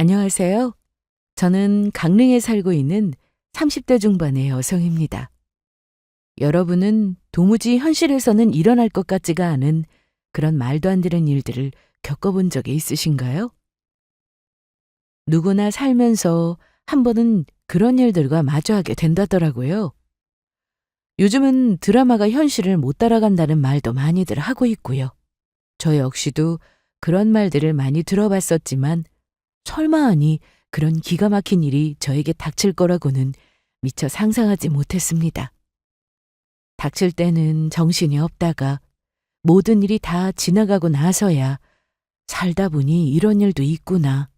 안녕하세요. 저는 강릉에 살고 있는 30대 중반의 여성입니다. 여러분은 도무지 현실에서는 일어날 것 같지가 않은 그런 말도 안 되는 일들을 겪어본 적이 있으신가요? 누구나 살면서 한 번은 그런 일들과 마주하게 된다더라고요. 요즘은 드라마가 현실을 못 따라간다는 말도 많이들 하고 있고요. 저 역시도 그런 말들을 많이 들어봤었지만 설마 하니 그런 기가 막힌 일이 저에게 닥칠 거라고는 미처 상상하지 못했습니다. 닥칠 때는 정신이 없다가 모든 일이 다 지나가고 나서야 살다 보니 이런 일도 있구나.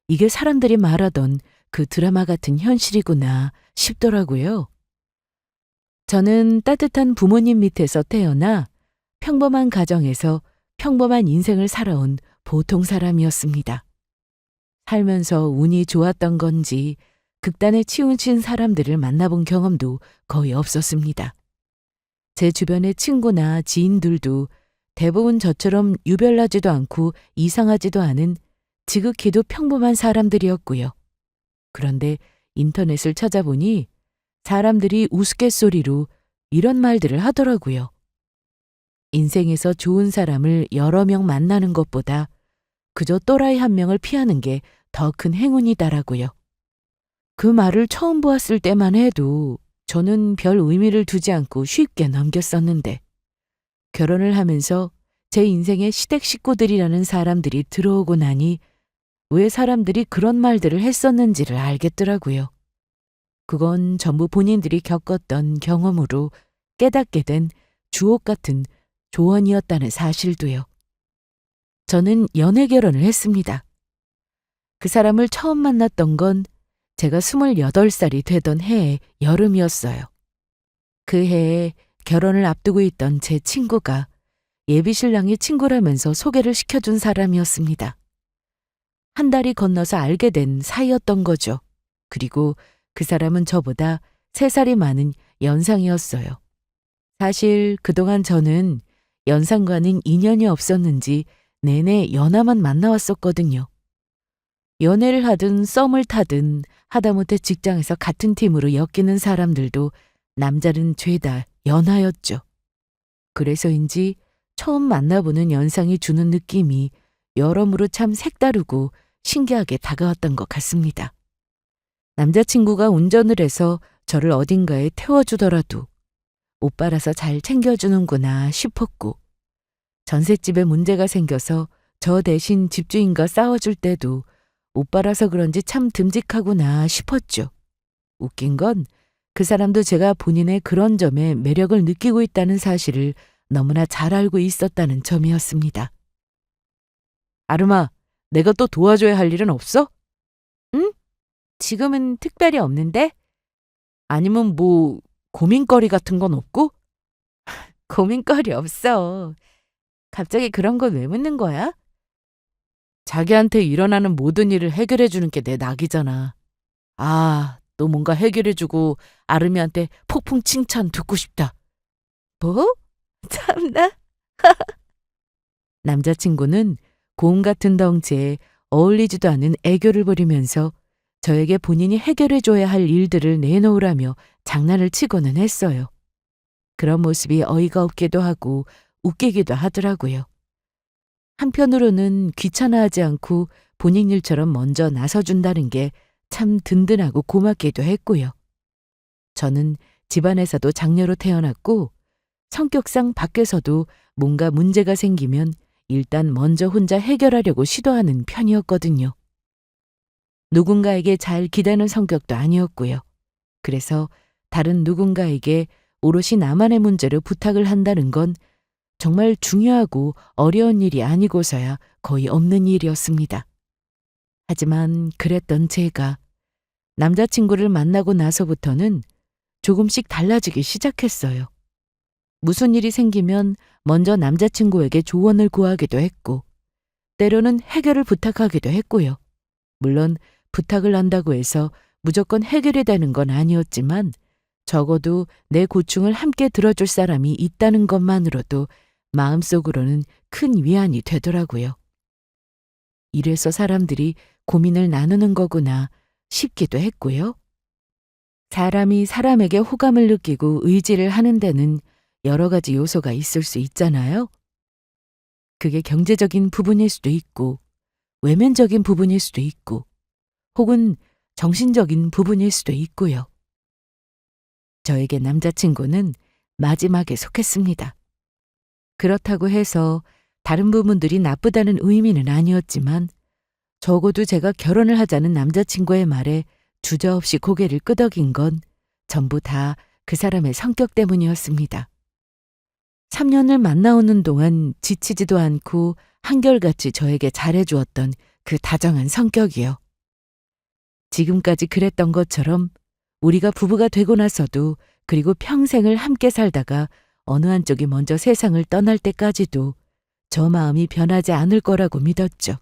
이게 사람들이 말하던 그 드라마 같은 현실이구나 싶더라고요. 저는 따뜻한 부모님 밑에서 태어나 평범한 가정에서 평범한 인생을 살아온 보통 사람이었습니다. 살면서 운이 좋았던 건지 극단에 치우친 사람들을 만나본 경험도 거의 없었습니다. 제 주변의 친구나 지인들도 대부분 저처럼 유별나지도 않고 이상하지도 않은 지극히도 평범한 사람들이었고요. 그런데 인터넷을 찾아보니 사람들이 우스갯소리로 이런 말들을 하더라고요. 인생에서 좋은 사람을 여러 명 만나는 것보다 그저 또라이 한 명을 피하는 게 더 큰 행운이다라고요. 그 말을 처음 보았을 때만 해도 저는 별 의미를 두지 않고 쉽게 넘겼었는데 결혼을 하면서 제 인생에 시댁 식구들이라는 사람들이 들어오고 나니 왜 사람들이 그런 말들을 했었는지를 알겠더라고요. 그건 전부 본인들이 겪었던 경험으로 깨닫게 된 주옥 같은 조언이었다는 사실도요. 저는 연애 결혼을 했습니다. 그 사람을 처음 만났던 건 제가 28살이 되던 해의 여름이었어요. 그 해에 결혼을 앞두고 있던 제 친구가 예비신랑의 친구라면서 소개를 시켜준 사람이었습니다. 한 달이 건너서 알게 된 사이였던 거죠. 그리고 그 사람은 저보다 3살이 많은 연상이었어요. 사실 그동안 저는 연상과는 인연이 없었는지 내내 연하만 만나왔었거든요. 연애를 하든 썸을 타든 하다못해 직장에서 같은 팀으로 엮이는 사람들도 남자는 죄다 연하였죠. 그래서인지 처음 만나보는 연상이 주는 느낌이 여러모로 참 색다르고 신기하게 다가왔던 것 같습니다. 남자친구가 운전을 해서 저를 어딘가에 태워주더라도 오빠라서 잘 챙겨주는구나 싶었고, 전셋집에 문제가 생겨서 저 대신 집주인과 싸워줄 때도 오빠라서 그런지 참 듬직하구나 싶었죠. 웃긴 건 그 사람도 제가 본인의 그런 점에 매력을 느끼고 있다는 사실을 너무나 잘 알고 있었다는 점이었습니다. 아름아, 내가 또 도와줘야 할 일은 없어? 응? 지금은 특별히 없는데? 아니면 뭐 고민거리 같은 건 없고? 고민거리 없어. 갑자기 그런 걸 왜 묻는 거야? 자기한테 일어나는 모든 일을 해결해 주는 게 내 낙이잖아. 아, 너 뭔가 해결해주고 아름이한테 폭풍 칭찬 듣고 싶다. 뭐? 참나? 남자친구는 곰 같은 덩치에 어울리지도 않은 애교를 부리면서 저에게 본인이 해결해줘야 할 일들을 내놓으라며 장난을 치고는 했어요. 그런 모습이 어이가 없기도 하고 웃기기도 하더라고요. 한편으로는 귀찮아하지 않고 본인 일처럼 먼저 나서준다는 게 참 든든하고 고맙기도 했고요. 저는 집안에서도 장녀로 태어났고 성격상 밖에서도 뭔가 문제가 생기면 일단 먼저 혼자 해결하려고 시도하는 편이었거든요. 누군가에게 잘 기대는 성격도 아니었고요. 그래서 다른 누군가에게 오롯이 나만의 문제를 부탁을 한다는 건 정말 중요하고 어려운 일이 아니고서야 거의 없는 일이었습니다. 하지만 그랬던 제가 남자친구를 만나고 나서부터는 조금씩 달라지기 시작했어요. 무슨 일이 생기면 먼저 남자친구에게 조언을 구하기도 했고, 때로는 해결을 부탁하기도 했고요. 물론 부탁을 한다고 해서 무조건 해결이 되는 건 아니었지만 적어도 내 고충을 함께 들어줄 사람이 있다는 것만으로도 마음속으로는 큰 위안이 되더라고요. 이래서 사람들이 고민을 나누는 거구나 싶기도 했고요. 사람이 사람에게 호감을 느끼고 의지를 하는 데는 여러 가지 요소가 있을 수 있잖아요. 그게 경제적인 부분일 수도 있고, 외면적인 부분일 수도 있고, 혹은 정신적인 부분일 수도 있고요. 저에게 남자친구는 마지막에 속했습니다. 그렇다고 해서 다른 부분들이 나쁘다는 의미는 아니었지만 적어도 제가 결혼을 하자는 남자친구의 말에 주저없이 고개를 끄덕인 건 전부 다 그 사람의 성격 때문이었습니다. 3년을 만나오는 동안 지치지도 않고 한결같이 저에게 잘해주었던 그 다정한 성격이요. 지금까지 그랬던 것처럼 우리가 부부가 되고 나서도, 그리고 평생을 함께 살다가 어느 한쪽이 먼저 세상을 떠날 때까지도 저 마음이 변하지 않을 거라고 믿었죠.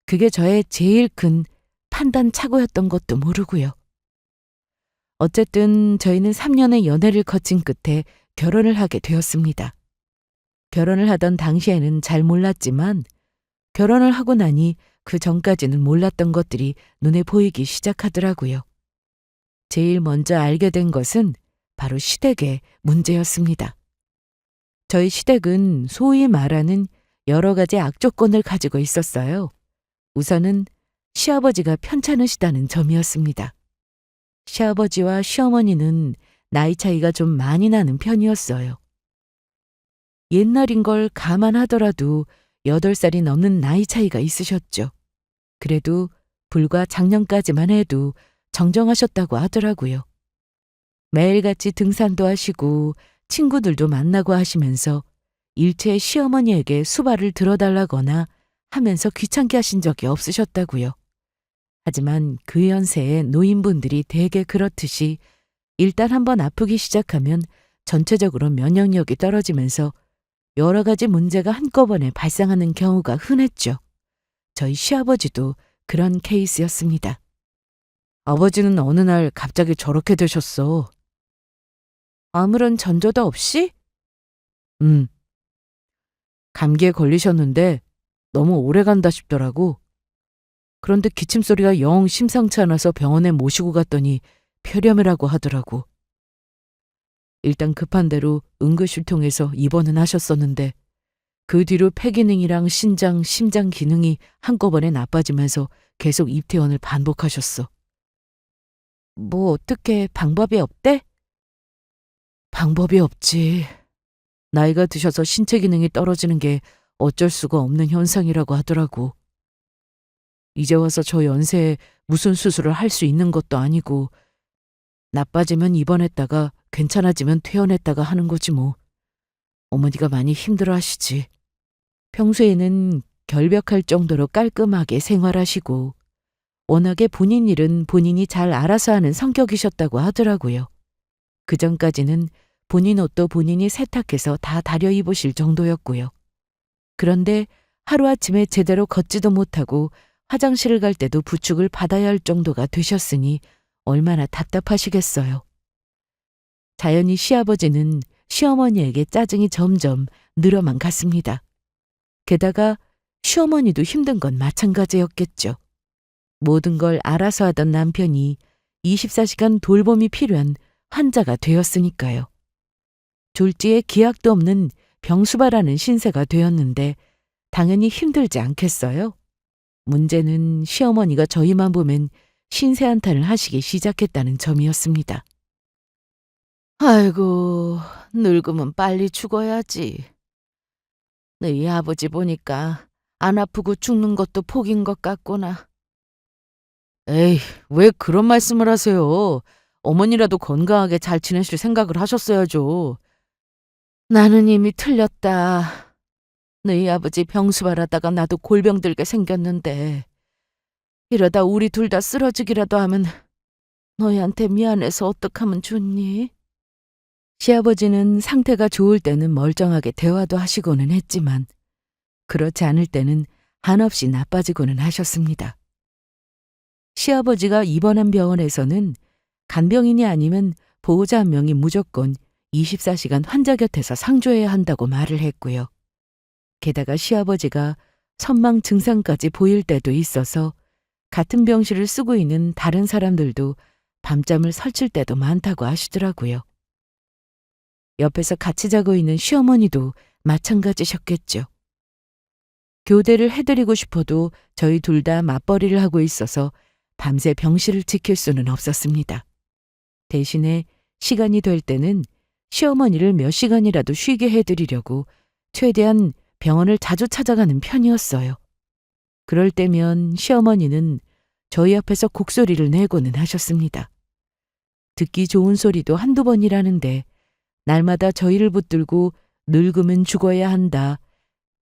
그게 저의 제일 큰 판단 착오였던 것도 모르고요. 어쨌든 저희는 3년의 연애를 거친 끝에 결혼을 하게 되었습니다. 결혼을 하던 당시에는 잘 몰랐지만 결혼을 하고 나니 그 전까지는 몰랐던 것들이 눈에 보이기 시작하더라고요. 제일 먼저 알게 된 것은 바로 시댁의 문제였습니다. 저희 시댁은 소위 말하는 여러 가지 악조건을 가지고 있었어요. 우선은 시아버지가 편찮으시다는 점이었습니다. 시아버지와 시어머니는 나이 차이가 좀 많이 나는 편이었어요. 옛날인 걸 감안하더라도 8살이 넘는 나이 차이가 있으셨죠. 그래도 불과 작년까지만 해도 정정하셨다고 하더라고요. 매일같이 등산도 하시고 친구들도 만나고 하시면서 일체 시어머니에게 수발을 들어달라거나 하면서 귀찮게 하신 적이 없으셨다고요. 하지만 그 연세의 노인분들이 대개 그렇듯이 일단 한번 아프기 시작하면 전체적으로 면역력이 떨어지면서 여러 가지 문제가 한꺼번에 발생하는 경우가 흔했죠. 저희 시아버지도 그런 케이스였습니다. 아버지는 어느 날 갑자기 저렇게 되셨어. 아무런 전조도 없이? 감기에 걸리셨는데 너무 오래 간다 싶더라고. 그런데 기침 소리가 영 심상치 않아서 병원에 모시고 갔더니 폐렴이라고 하더라고. 일단 급한 대로 응급실 통해서 입원은 하셨었는데 그 뒤로 폐 기능이랑 신장, 심장 기능이 한꺼번에 나빠지면서 계속 입퇴원을 반복하셨어. 뭐 어떻게 방법이 없대? 방법이 없지. 나이가 드셔서 신체 기능이 떨어지는 게 어쩔 수가 없는 현상이라고 하더라고. 이제 와서 저 연세에 무슨 수술을 할 수 있는 것도 아니고 나빠지면 입원했다가 괜찮아지면 퇴원했다가 하는 거지 뭐. 어머니가 많이 힘들어하시지. 평소에는 결벽할 정도로 깔끔하게 생활하시고 워낙에 본인 일은 본인이 잘 알아서 하는 성격이셨다고 하더라고요. 그전까지는 본인 옷도 본인이 세탁해서 다 다려 입으실 정도였고요. 그런데 하루아침에 제대로 걷지도 못하고 화장실을 갈 때도 부축을 받아야 할 정도가 되셨으니 얼마나 답답하시겠어요. 자연히 시아버지는 시어머니에게 짜증이 점점 늘어만 갔습니다. 게다가 시어머니도 힘든 건 마찬가지였겠죠. 모든 걸 알아서 하던 남편이 24시간 돌봄이 필요한 환자가 되었으니까요. 졸지에 기약도 없는 병수발하는 신세가 되었는데 당연히 힘들지 않겠어요? 문제는 시어머니가 저희만 보면 신세 한탄을 하시기 시작했다는 점이었습니다. 아이고, 늙으면 빨리 죽어야지. 너희 아버지 보니까 안 아프고 죽는 것도 복인 것 같구나. 에이, 왜 그런 말씀을 하세요? 어머니라도 건강하게 잘 지내실 생각을 하셨어야죠. 나는 이미 틀렸다. 너희 아버지 병수발하다가 나도 골병 들게 생겼는데 이러다 우리 둘 다 쓰러지기라도 하면 너희한테 미안해서 어떡하면 좋니? 시아버지는 상태가 좋을 때는 멀쩡하게 대화도 하시고는 했지만 그렇지 않을 때는 한없이 나빠지고는 하셨습니다. 시아버지가 입원한 병원에서는 간병인이 아니면 보호자 한 명이 무조건 24시간 환자 곁에서 상주해야 한다고 말을 했고요. 게다가 시아버지가 선망 증상까지 보일 때도 있어서 같은 병실을 쓰고 있는 다른 사람들도 밤잠을 설칠 때도 많다고 하시더라고요. 옆에서 같이 자고 있는 시어머니도 마찬가지셨겠죠. 교대를 해드리고 싶어도 저희 둘 다 맞벌이를 하고 있어서 밤새 병실을 지킬 수는 없었습니다. 대신에 시간이 될 때는 시어머니를 몇 시간이라도 쉬게 해드리려고 최대한 병원을 자주 찾아가는 편이었어요. 그럴 때면 시어머니는 저희 앞에서 곡소리를 내고는 하셨습니다. 듣기 좋은 소리도 한두 번이라는데 날마다 저희를 붙들고 늙으면 죽어야 한다.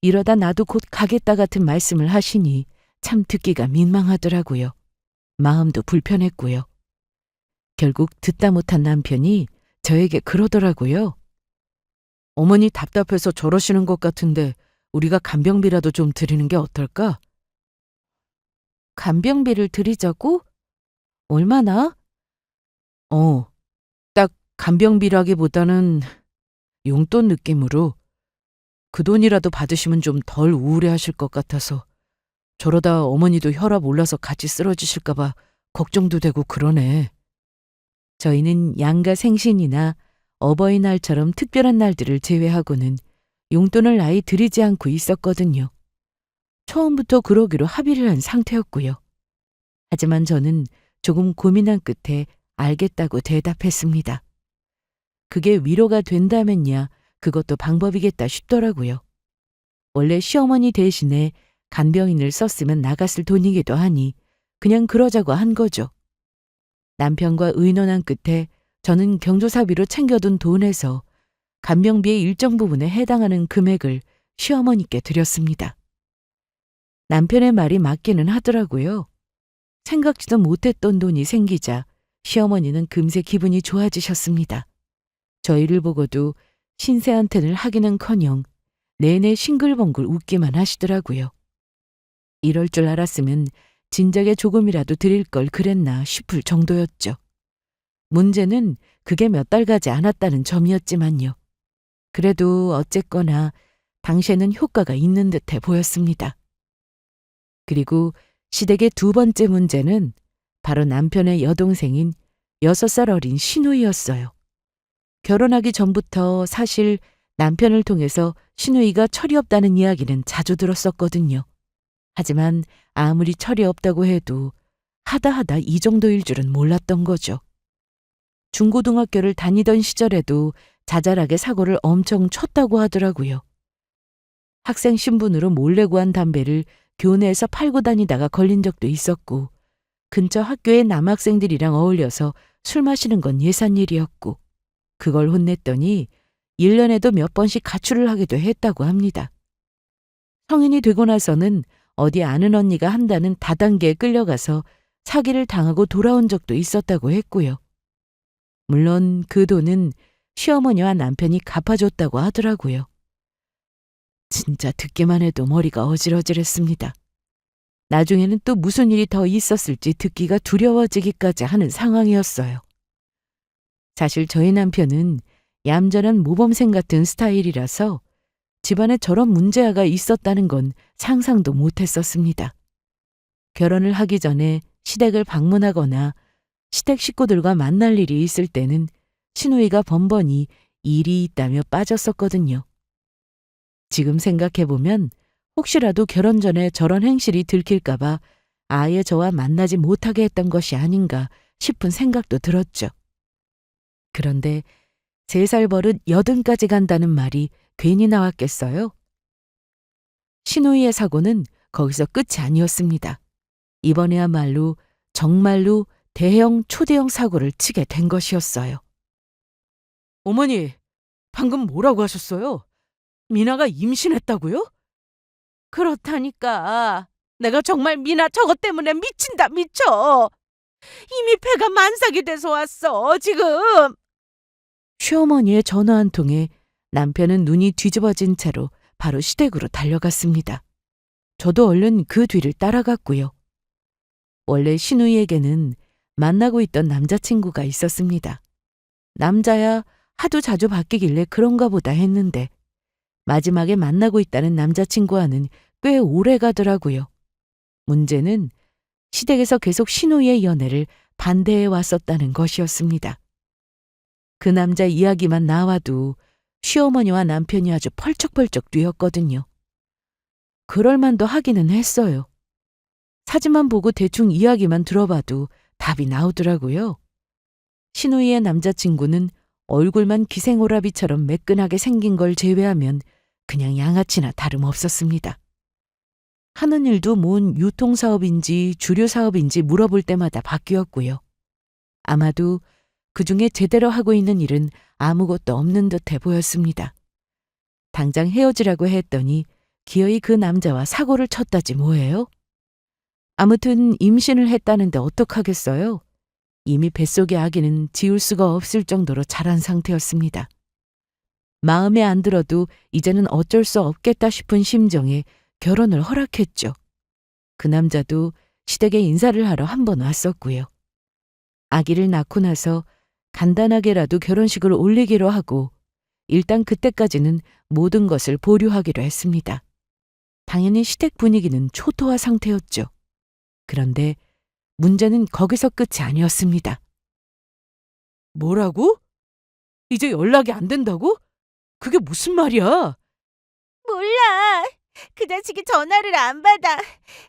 이러다 나도 곧 가겠다 같은 말씀을 하시니 참 듣기가 민망하더라고요. 마음도 불편했고요. 결국 듣다 못한 남편이 저에게 그러더라고요. 어머니 답답해서 저러시는 것 같은데 우리가 간병비라도 좀 드리는 게 어떨까? 간병비를 드리자고? 얼마나? 딱 간병비라기보다는 용돈 느낌으로 그 돈이라도 받으시면 좀 덜 우울해하실 것 같아서 저러다 어머니도 혈압 올라서 같이 쓰러지실까 봐 걱정도 되고 그러네. 저희는 양가 생신이나 어버이날처럼 특별한 날들을 제외하고는 용돈을 아예 드리지 않고 있었거든요. 처음부터 그러기로 합의를 한 상태였고요. 하지만 저는 조금 고민한 끝에 알겠다고 대답했습니다. 그게 위로가 된다면야 그것도 방법이겠다 싶더라고요. 원래 시어머니 대신에 간병인을 썼으면 나갔을 돈이기도 하니 그냥 그러자고 한 거죠. 남편과 의논한 끝에 저는 경조사비로 챙겨둔 돈에서 간병비의 일정 부분에 해당하는 금액을 시어머니께 드렸습니다. 남편의 말이 맞기는 하더라고요. 생각지도 못했던 돈이 생기자 시어머니는 금세 기분이 좋아지셨습니다. 저희를 보고도 신세한탄을 하기는커녕 내내 싱글벙글 웃기만 하시더라고요. 이럴 줄 알았으면 진작에 조금이라도 드릴 걸 그랬나 싶을 정도였죠. 문제는 그게 몇 달 가지 않았다는 점이었지만요. 그래도 어쨌거나 당시에는 효과가 있는 듯해 보였습니다. 그리고 시댁의 두 번째 문제는 바로 남편의 여동생인 6살 어린 시누이였어요. 결혼하기 전부터 사실 남편을 통해서 시누이가 철이 없다는 이야기는 자주 들었었거든요. 하지만 아무리 철이 없다고 해도 하다 이 정도일 줄은 몰랐던 거죠. 중고등학교를 다니던 시절에도 자잘하게 사고를 엄청 쳤다고 하더라고요. 학생 신분으로 몰래 구한 담배를 교내에서 팔고 다니다가 걸린 적도 있었고 근처 학교의 남학생들이랑 어울려서 술 마시는 건 예산일이었고 그걸 혼냈더니 1년에도 몇 번씩 가출을 하기도 했다고 합니다. 성인이 되고 나서는 어디 아는 언니가 한다는 다단계에 끌려가서 사기를 당하고 돌아온 적도 있었다고 했고요. 물론 그 돈은 시어머니와 남편이 갚아줬다고 하더라고요. 진짜 듣기만 해도 머리가 어질어질했습니다. 나중에는 또 무슨 일이 더 있었을지 듣기가 두려워지기까지 하는 상황이었어요. 사실 저희 남편은 얌전한 모범생 같은 스타일이라서 집안에 저런 문제아가 있었다는 건 상상도 못했었습니다. 결혼을 하기 전에 시댁을 방문하거나 시댁 식구들과 만날 일이 있을 때는 시누이가 번번이 일이 있다며 빠졌었거든요. 지금 생각해보면 혹시라도 결혼 전에 저런 행실이 들킬까 봐 아예 저와 만나지 못하게 했던 것이 아닌가 싶은 생각도 들었죠. 그런데 3살 버릇 80까지 간다는 말이 괜히 나왔겠어요? 시누이의 사고는 거기서 끝이 아니었습니다. 이번에야말로 정말로 대형 초대형 사고를 치게 된 것이었어요. 어머니, 방금 뭐라고 하셨어요? 미나가 임신했다고요? 그렇다니까. 내가 정말 미나 저것 때문에 미친다 미쳐. 이미 배가 만삭이 돼서 왔어 지금. 시어머니의 전화 한 통에 남편은 눈이 뒤집어진 채로 바로 시댁으로 달려갔습니다. 저도 얼른 그 뒤를 따라갔고요. 원래 시누이에게는 만나고 있던 남자친구가 있었습니다. 남자야 하도 자주 바뀌길래 그런가 보다 했는데 마지막에 만나고 있다는 남자친구와는 꽤 오래 가더라고요. 문제는 시댁에서 계속 신우이의 연애를 반대해 왔었다는 것이었습니다. 그 남자 이야기만 나와도 시어머니와 남편이 아주 펄쩍펄쩍 뛰었거든요. 그럴 만도 하기는 했어요. 사진만 보고 대충 이야기만 들어봐도 답이 나오더라고요. 신우이의 남자친구는 얼굴만 기생오라비처럼 매끈하게 생긴 걸 제외하면 그냥 양아치나 다름없었습니다. 하는 일도 뭔 유통사업인지 주류사업인지 물어볼 때마다 바뀌었고요. 아마도 그중에 제대로 하고 있는 일은 아무것도 없는 듯해 보였습니다. 당장 헤어지라고 했더니 기어이 그 남자와 사고를 쳤다지 뭐예요? 아무튼 임신을 했다는데 어떡하겠어요? 이미 뱃속의 아기는 지울 수가 없을 정도로 자란 상태였습니다. 마음에 안 들어도 이제는 어쩔 수 없겠다 싶은 심정에 결혼을 허락했죠. 그 남자도 시댁에 인사를 하러 한 번 왔었고요. 아기를 낳고 나서 간단하게라도 결혼식을 올리기로 하고 일단 그때까지는 모든 것을 보류하기로 했습니다. 당연히 시댁 분위기는 초토화 상태였죠. 그런데 문제는 거기서 끝이 아니었습니다. 뭐라고? 이제 연락이 안 된다고? 그게 무슨 말이야? 몰라. 그 자식이 전화를 안 받아.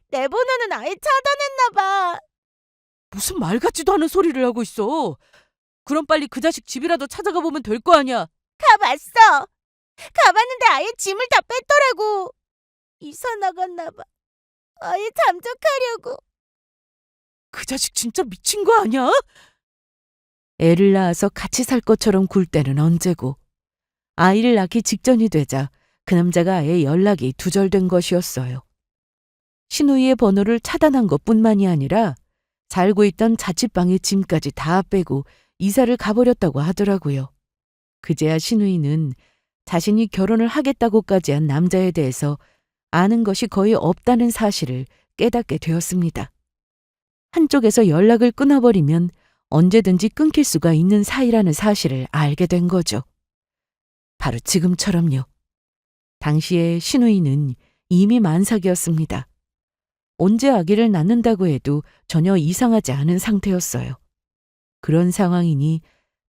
내 번호는 아예 차단했나 봐. 무슨 말 같지도 않은 소리를 하고 있어. 그럼 빨리 그 자식 집이라도 찾아가 보면 될 거 아니야. 가봤어. 가봤는데 아예 짐을 다 뺐더라고. 이사 나갔나 봐. 아예 잠적하려고. 그 자식 진짜 미친 거 아니야? 애를 낳아서 같이 살 것처럼 굴 때는 언제고 아이를 낳기 직전이 되자 그 남자가 아예 연락이 두절된 것이었어요. 신우이의 번호를 차단한 것뿐만이 아니라 살고 있던 자취방의 짐까지 다 빼고 이사를 가버렸다고 하더라고요. 그제야 신우이는 자신이 결혼을 하겠다고까지 한 남자에 대해서 아는 것이 거의 없다는 사실을 깨닫게 되었습니다. 한쪽에서 연락을 끊어버리면 언제든지 끊길 수가 있는 사이라는 사실을 알게 된 거죠. 바로 지금처럼요. 당시에 신우이는 이미 만삭이었습니다. 언제 아기를 낳는다고 해도 전혀 이상하지 않은 상태였어요. 그런 상황이니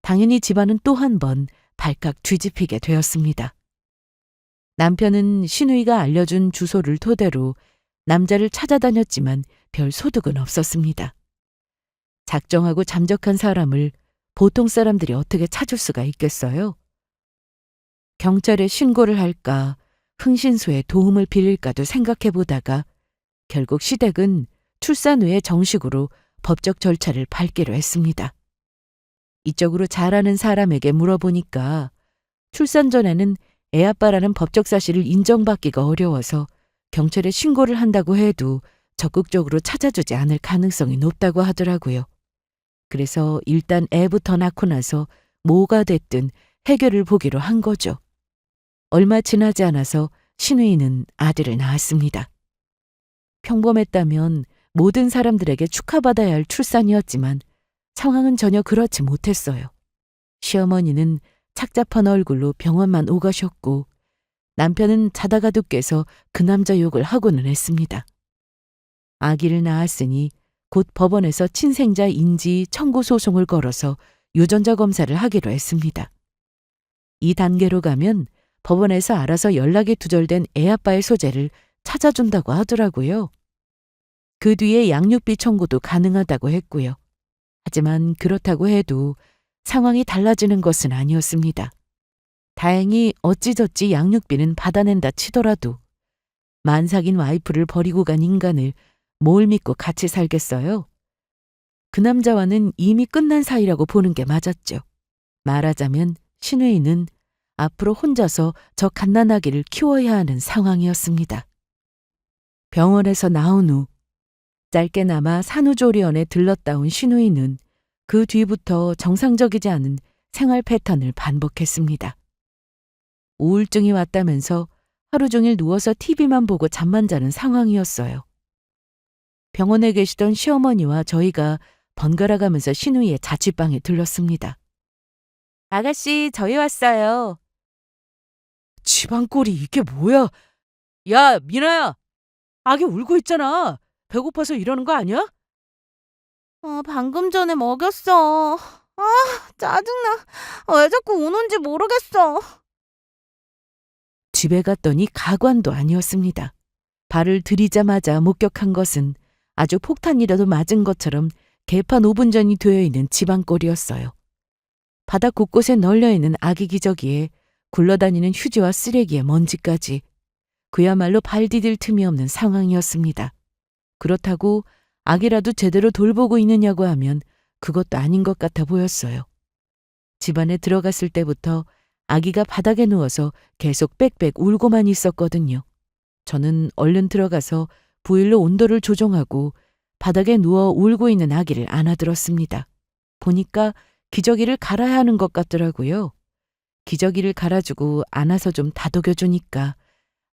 당연히 집안은 또 한 번 발칵 뒤집히게 되었습니다. 남편은 신우이가 알려준 주소를 토대로 남자를 찾아다녔지만 별 소득은 없었습니다. 작정하고 잠적한 사람을 보통 사람들이 어떻게 찾을 수가 있겠어요? 경찰에 신고를 할까, 흥신소에 도움을 빌릴까도 생각해 보다가 결국 시댁은 출산 후에 정식으로 법적 절차를 밟기로 했습니다. 이쪽으로 잘 아는 사람에게 물어보니까 출산 전에는 애아빠라는 법적 사실을 인정받기가 어려워서 경찰에 신고를 한다고 해도 적극적으로 찾아주지 않을 가능성이 높다고 하더라고요. 그래서 일단 애부터 낳고 나서 뭐가 됐든 해결을 보기로 한 거죠. 얼마 지나지 않아서 신우이는 아들을 낳았습니다. 평범했다면 모든 사람들에게 축하받아야 할 출산이었지만 상황은 전혀 그렇지 못했어요. 시어머니는 착잡한 얼굴로 병원만 오가셨고 남편은 자다가도 깨서 그 남자 욕을 하고는 했습니다. 아기를 낳았으니 곧 법원에서 친생자 인지 청구 소송을 걸어서 유전자 검사를 하기로 했습니다. 이 단계로 가면 법원에서 알아서 연락이 두절된 애아빠의 소재를 찾아준다고 하더라고요. 그 뒤에 양육비 청구도 가능하다고 했고요. 하지만 그렇다고 해도 상황이 달라지는 것은 아니었습니다. 다행히 어찌저찌 양육비는 받아낸다 치더라도 만삭인 와이프를 버리고 간 인간을 뭘 믿고 같이 살겠어요? 그 남자와는 이미 끝난 사이라고 보는 게 맞았죠. 말하자면 신우이는 앞으로 혼자서 저 갓난아기를 키워야 하는 상황이었습니다. 병원에서 나온 후 짧게나마 산후조리원에 들렀다 온 신우이는 그 뒤부터 정상적이지 않은 생활 패턴을 반복했습니다. 우울증이 왔다면서 하루 종일 누워서 TV만 보고 잠만 자는 상황이었어요. 병원에 계시던 시어머니와 저희가 번갈아 가면서 신우이의 자취방에 들렀습니다. 아가씨, 저희 왔어요. 집안 꼴이 이게 뭐야? 야, 미나야! 아기 울고 있잖아. 배고파서 이러는 거 아니야? 방금 전에 먹였어. 짜증나. 왜 자꾸 우는지 모르겠어. 집에 갔더니 가관도 아니었습니다. 발을 들이자마자 목격한 것은 아주 폭탄이라도 맞은 것처럼 개판 5분 전이 되어 있는 집안꼴이었어요. 바닥 곳곳에 널려있는 아기 기저귀에 굴러다니는 휴지와 쓰레기의 먼지까지 그야말로 발 디딜 틈이 없는 상황이었습니다. 그렇다고 아기라도 제대로 돌보고 있느냐고 하면 그것도 아닌 것 같아 보였어요. 집안에 들어갔을 때부터 아기가 바닥에 누워서 계속 빽빽 울고만 있었거든요. 저는 얼른 들어가서 보일러 온도를 조정하고 바닥에 누워 울고 있는 아기를 안아들었습니다. 보니까 기저귀를 갈아야 하는 것 같더라고요. 기저귀를 갈아주고 안아서 좀 다독여주니까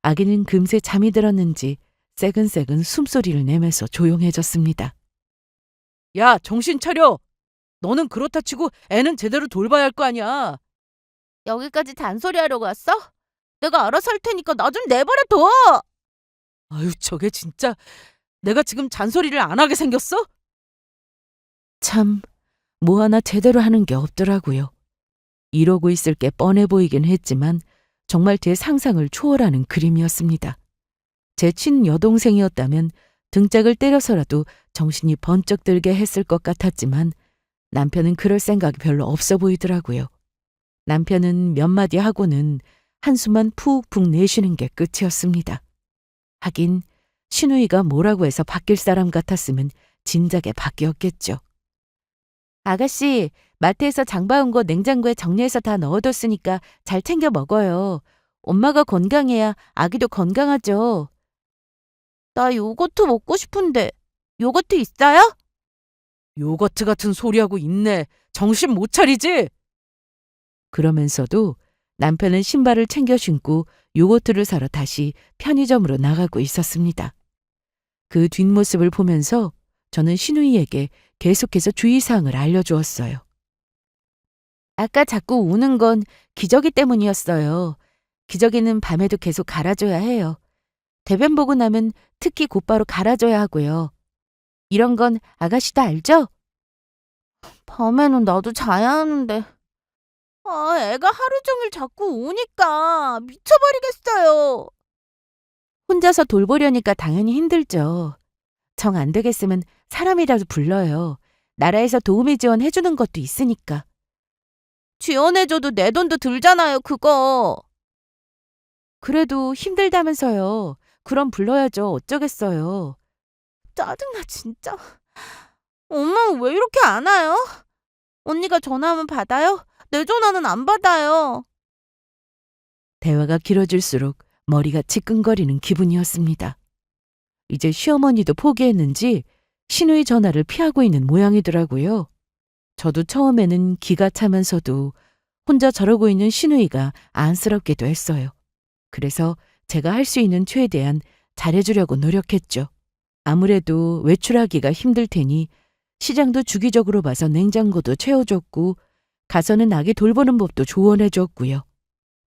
아기는 금세 잠이 들었는지 새근새근 숨소리를 내면서 조용해졌습니다. 야, 정신 차려! 너는 그렇다 치고 애는 제대로 돌봐야 할 거 아니야. 여기까지 잔소리하려고 왔어? 내가 알아서 할 테니까 나 좀 내버려둬! 아유, 저게 진짜 내가 지금 잔소리를 안 하게 생겼어? 참, 뭐 하나 제대로 하는 게 없더라고요. 이러고 있을 게 뻔해 보이긴 했지만 정말 제 상상을 초월하는 그림이었습니다. 제 친여동생이었다면 등짝을 때려서라도 정신이 번쩍 들게 했을 것 같았지만 남편은 그럴 생각이 별로 없어 보이더라고요. 남편은 몇 마디 하고는 한숨만 푹푹 내쉬는 게 끝이었습니다. 하긴 신우이가 뭐라고 해서 바뀔 사람 같았으면 진작에 바뀌었겠죠. 아가씨, 마트에서 장봐온 거 냉장고에 정리해서 다 넣어뒀으니까 잘 챙겨 먹어요. 엄마가 건강해야 아기도 건강하죠. 나 요거트 먹고 싶은데 요거트 있어요? 요거트 같은 소리하고 있네. 정신 못 차리지? 그러면서도 남편은 신발을 챙겨 신고 요거트를 사러 다시 편의점으로 나가고 있었습니다. 그 뒷모습을 보면서 저는 신우이에게 계속해서 주의사항을 알려주었어요. 아까 자꾸 우는 건 기저귀 때문이었어요. 기저귀는 밤에도 계속 갈아줘야 해요. 대변 보고 나면 특히 곧바로 갈아줘야 하고요. 이런 건 아가씨도 알죠? 밤에는 나도 자야 하는데. 애가 하루 종일 자꾸 우니까 미쳐버리겠어요. 혼자서 돌보려니까 당연히 힘들죠. 정 안 되겠으면 사람이라도 불러요. 나라에서 도우미 지원해주는 것도 있으니까. 지원해줘도 내 돈도 들잖아요, 그거. 그래도 힘들다면서요. 그럼 불러야죠. 어쩌겠어요. 짜증나, 진짜. 엄마는 왜 이렇게 안 와요? 언니가 전화하면 받아요? 내 전화는 안 받아요. 대화가 길어질수록 머리가 지끈거리는 기분이었습니다. 이제 시어머니도 포기했는지 신우이 전화를 피하고 있는 모양이더라고요. 저도 처음에는 기가 차면서도 혼자 저러고 있는 신우이가 안쓰럽기도 했어요. 그래서 제가 할 수 있는 최대한 잘해주려고 노력했죠. 아무래도 외출하기가 힘들 테니 시장도 주기적으로 봐서 냉장고도 채워줬고 가서는 아기 돌보는 법도 조언해줬고요.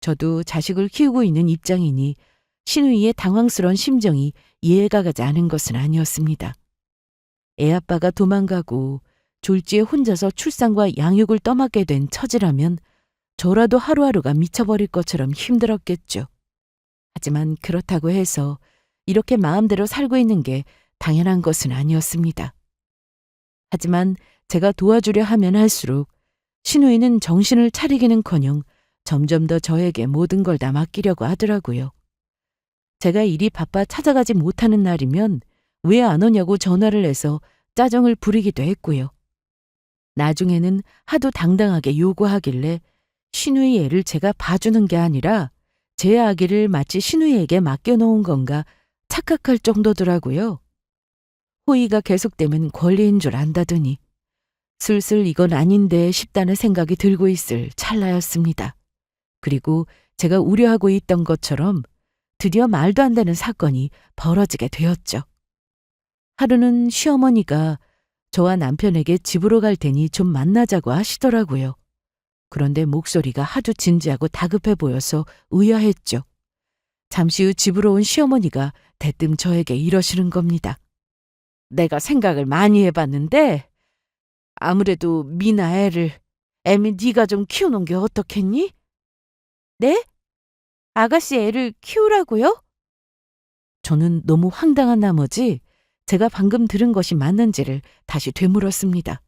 저도 자식을 키우고 있는 입장이니 신우이의 당황스러운 심정이 이해가 가지 않은 것은 아니었습니다. 애아빠가 도망가고 졸지에 혼자서 출산과 양육을 떠맡게 된 처지라면 저라도 하루하루가 미쳐버릴 것처럼 힘들었겠죠. 하지만 그렇다고 해서 이렇게 마음대로 살고 있는 게 당연한 것은 아니었습니다. 하지만 제가 도와주려 하면 할수록 신우이는 정신을 차리기는커녕 점점 더 저에게 모든 걸 다 맡기려고 하더라고요. 제가 일이 바빠 찾아가지 못하는 날이면 왜 안 오냐고 전화를 해서 짜증을 부리기도 했고요. 나중에는 하도 당당하게 요구하길래 신우이 애를 제가 봐주는 게 아니라 제 아기를 마치 신우이에게 맡겨놓은 건가 착각할 정도더라고요. 호의가 계속되면 권리인 줄 안다더니 슬슬 이건 아닌데 싶다는 생각이 들고 있을 찰나였습니다. 그리고 제가 우려하고 있던 것처럼 드디어 말도 안 되는 사건이 벌어지게 되었죠. 하루는 시어머니가 저와 남편에게 집으로 갈 테니 좀 만나자고 하시더라고요. 그런데 목소리가 하도 진지하고 다급해 보여서 의아했죠. 잠시 후 집으로 온 시어머니가 대뜸 저에게 이러시는 겁니다. 내가 생각을 많이 해봤는데 아무래도 미나 애미 네가 좀 키우는 게 어떻겠니? 네? 아가씨 애를 키우라고요? 저는 너무 황당한 나머지 제가 방금 들은 것이 맞는지를 다시 되물었습니다.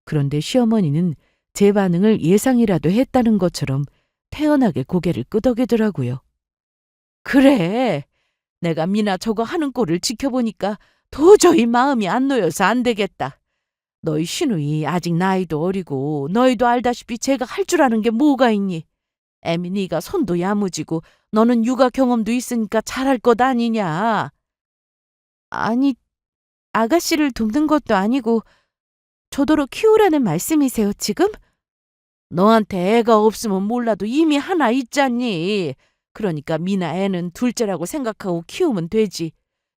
그런데 시어머니는 제 반응을 예상이라도 했다는 것처럼 태연하게 고개를 끄덕이더라고요. 그래, 내가 미나 저거 하는 꼴을 지켜보니까 도저히 마음이 안 놓여서 안 되겠다. 너희 시누이 아직 나이도 어리고 너희도 알다시피 제가 할 줄 아는 게 뭐가 있니? 애미 네가 손도 야무지고 너는 육아 경험도 있으니까 잘할 것 아니냐. 아니, 아가씨를 돕는 것도 아니고 저더러 키우라는 말씀이세요, 지금? 너한테 애가 없으면 몰라도 이미 하나 있잖니. 그러니까 미나 애는 둘째라고 생각하고 키우면 되지.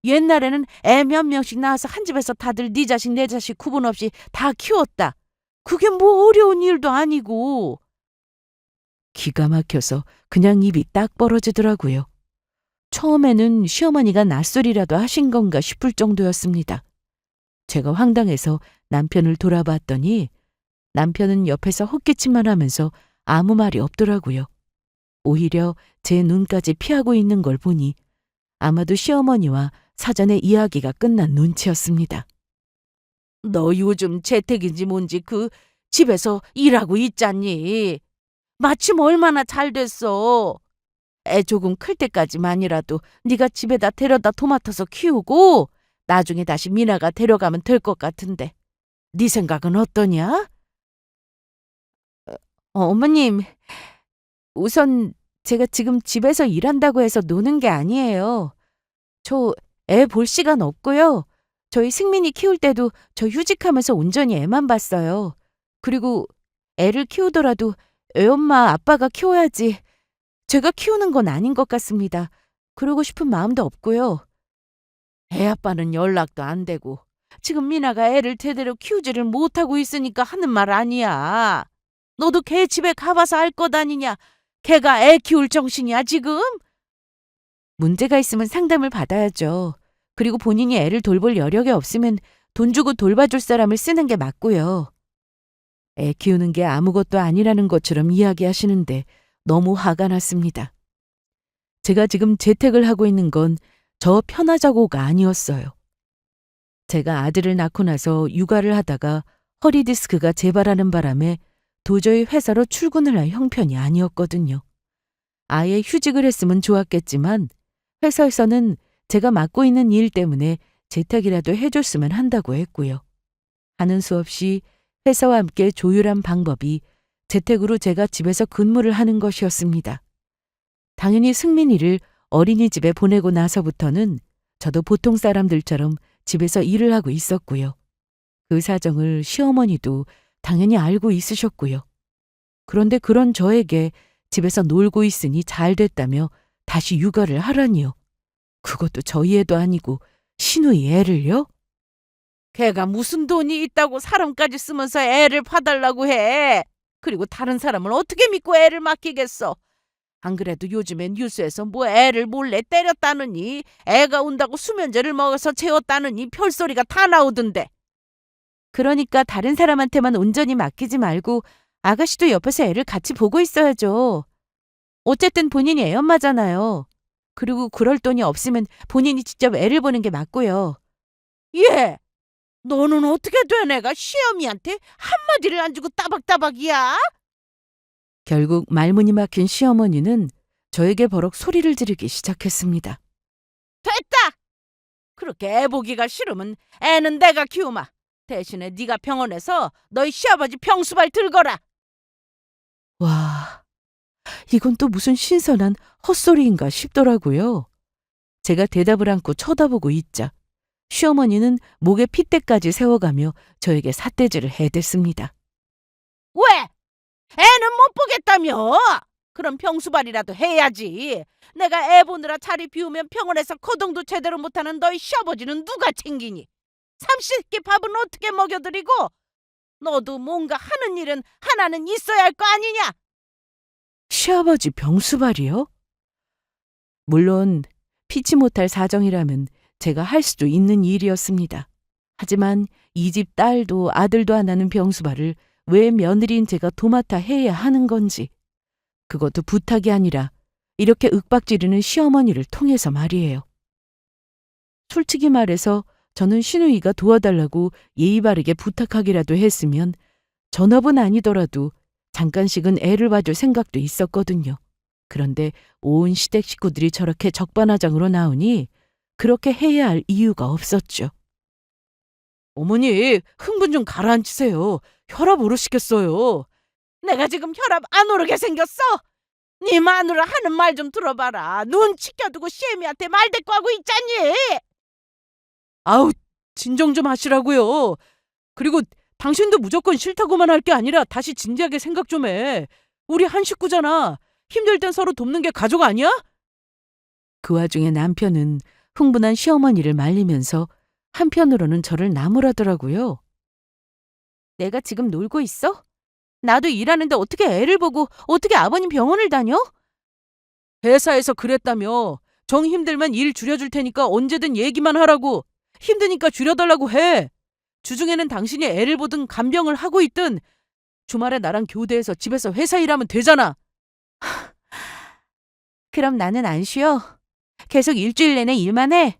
옛날에는 애 몇 명씩 낳아서 한 집에서 다들 네 자식 내 자식 구분 없이 다 키웠다. 그게 뭐 어려운 일도 아니고. 기가 막혀서 그냥 입이 딱 벌어지더라고요. 처음에는 시어머니가 낯소리라도 하신 건가 싶을 정도였습니다. 제가 황당해서 남편을 돌아봤더니 남편은 옆에서 헛기침만 하면서 아무 말이 없더라고요. 오히려 제 눈까지 피하고 있는 걸 보니 아마도 시어머니와 사전에 이야기가 끝난 눈치였습니다. 너 요즘 재택인지 뭔지 집에서 일하고 있잖니. 마침 얼마나 잘 됐어. 애 조금 클 때까지만이라도 네가 집에다 데려다 도맡아서 키우고 나중에 다시 미나가 데려가면 될 것 같은데. 네 생각은 어떠냐? 어머님, 우선 제가 지금 집에서 일한다고 해서 노는 게 아니에요. 저 애 볼 시간 없고요. 저희 승민이 키울 때도 저 휴직하면서 온전히 애만 봤어요. 그리고 애를 키우더라도 애엄마 아빠가 키워야지. 제가 키우는 건 아닌 것 같습니다. 그러고 싶은 마음도 없고요. 애 아빠는 연락도 안 되고 지금 미나가 애를 제대로 키우지를 못하고 있으니까 하는 말 아니야. 너도 걔 집에 가봐서 알 것 아니냐. 걔가 애 키울 정신이야 지금? 문제가 있으면 상담을 받아야죠. 그리고 본인이 애를 돌볼 여력이 없으면 돈 주고 돌봐줄 사람을 쓰는 게 맞고요. 애 키우는 게 아무것도 아니라는 것처럼 이야기하시는데 너무 화가 났습니다. 제가 지금 재택을 하고 있는 건 저 편하자고가 아니었어요. 제가 아들을 낳고 나서 육아를 하다가 허리 디스크가 재발하는 바람에 도저히 회사로 출근을 할 형편이 아니었거든요. 아예 휴직을 했으면 좋았겠지만 회사에서는 제가 맡고 있는 일 때문에 재택이라도 해줬으면 한다고 했고요. 하는 수 없이 회사와 함께 조율한 방법이 재택으로 제가 집에서 근무를 하는 것이었습니다. 당연히 승민이를 어린이집에 보내고 나서부터는 저도 보통 사람들처럼 집에서 일을 하고 있었고요. 그 사정을 시어머니도 당연히 알고 있으셨고요. 그런데 그런 저에게 집에서 놀고 있으니 잘 됐다며 다시 육아를 하라니요. 그것도 저희 애도 아니고 시누이 애를요? 걔가 무슨 돈이 있다고 사람까지 쓰면서 애를 봐달라고 해. 그리고 다른 사람을 어떻게 믿고 애를 맡기겠어. 안 그래도 요즘에 뉴스에서 뭐 애를 몰래 때렸다느니 애가 운다고 수면제를 먹어서 재웠다느니 별소리가 다 나오던데. 그러니까 다른 사람한테만 온전히 맡기지 말고 아가씨도 옆에서 애를 같이 보고 있어야죠. 어쨌든 본인이 애엄마잖아요. 그리고 그럴 돈이 없으면 본인이 직접 애를 보는 게 맞고요. 예, 너는 어떻게 된 애가 시어미한테 한마디를 안 주고 따박따박이야? 결국 말문이 막힌 시어머니는 저에게 버럭 소리를 지르기 시작했습니다. 됐다! 그렇게 애 보기가 싫으면 애는 내가 키우마. 대신에 네가 병원에서 너희 시아버지 병수발 들거라. 와, 이건 또 무슨 신선한 헛소리인가 싶더라고요. 제가 대답을 않고 쳐다보고 있자 시어머니는 목에 핏대까지 세워가며 저에게 삿대질을 해댔습니다. 왜? 애는 못 보겠다며? 그럼 병수발이라도 해야지. 내가 애 보느라 자리 비우면 병원에서 거동도 제대로 못하는 너희 시아버지는 누가 챙기니? 삼시세끼 밥은 어떻게 먹여드리고? 너도 뭔가 하는 일은 하나는 있어야 할 거 아니냐? 시아버지 병수발이요? 물론 피치 못할 사정이라면 제가 할 수도 있는 일이었습니다. 하지만 이 집 딸도 아들도 안 하는 병수발을 왜 며느리인 제가 도맡아 해야 하는 건지, 그것도 부탁이 아니라 이렇게 윽박지르는 시어머니를 통해서 말이에요. 솔직히 말해서 저는 시누이가 도와달라고 예의 바르게 부탁하기라도 했으면 전업은 아니더라도 잠깐씩은 애를 봐줄 생각도 있었거든요. 그런데 온 시댁 식구들이 저렇게 적반하장으로 나오니 그렇게 해야 할 이유가 없었죠. 어머니, 흥분 좀 가라앉히세요. 혈압 오르시겠어요. 내가 지금 혈압 안 오르게 생겼어? 네 마누라 하는 말 좀 들어봐라. 눈 치켜두고 시애미한테 말대꾸하고 있잖니. 아우, 진정 좀 하시라고요. 그리고 당신도 무조건 싫다고만 할 게 아니라 다시 진지하게 생각 좀 해. 우리 한 식구잖아. 힘들 땐 서로 돕는 게 가족 아니야? 그 와중에 남편은 흥분한 시어머니를 말리면서 한편으로는 저를 나무라더라고요. 내가 지금 놀고 있어? 나도 일하는데 어떻게 애를 보고 어떻게 아버님 병원을 다녀? 회사에서 그랬다며. 정 힘들면 일 줄여줄 테니까 언제든 얘기만 하라고. 힘드니까 줄여달라고 해. 주중에는 당신이 애를 보든 간병을 하고 있든 주말에 나랑 교대해서 집에서 회사 일하면 되잖아. 그럼 나는 안 쉬어. 계속 일주일 내내 일만 해.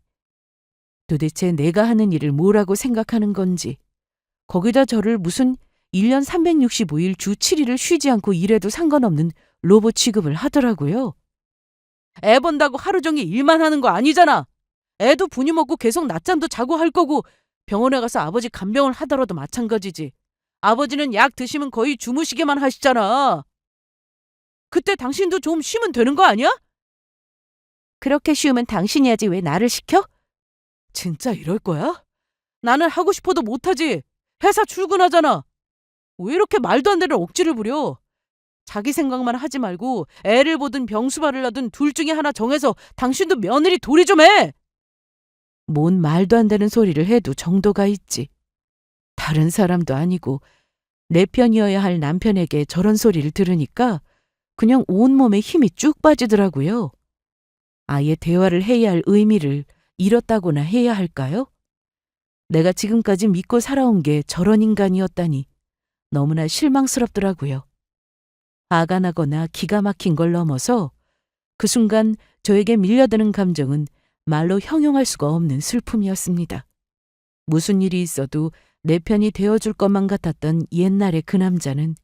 도대체 내가 하는 일을 뭐라고 생각하는 건지. 거기다 저를 무슨 1년 365일 주 7일을 쉬지 않고 일해도 상관없는 로봇 취급을 하더라고요. 애 본다고 하루 종일 일만 하는 거 아니잖아. 애도 분유 먹고 계속 낮잠도 자고 할 거고 병원에 가서 아버지 간병을 하더라도 마찬가지지. 아버지는 약 드시면 거의 주무시게만 하시잖아. 그때 당신도 좀 쉬면 되는 거 아니야? 그렇게 쉬우면 당신이 하지 왜 나를 시켜? 진짜 이럴 거야? 나는 하고 싶어도 못하지. 회사 출근하잖아. 왜 이렇게 말도 안 되는 억지를 부려? 자기 생각만 하지 말고 애를 보든 병수발을 하든 둘 중에 하나 정해서 당신도 며느리 도리 좀 해. 뭔 말도 안 되는 소리를 해도 정도가 있지. 다른 사람도 아니고 내 편이어야 할 남편에게 저런 소리를 들으니까 그냥 온몸에 힘이 쭉 빠지더라고요. 아예 대화를 해야 할 의미를 잃었다고나 해야 할까요? 내가 지금까지 믿고 살아온 게 저런 인간이었다니 너무나 실망스럽더라고요. 화가 나거나 기가 막힌 걸 넘어서 그 순간 저에게 밀려드는 감정은 말로 형용할 수가 없는 슬픔이었습니다. 무슨 일이 있어도 내 편이 되어줄 것만 같았던 옛날의 그 남자는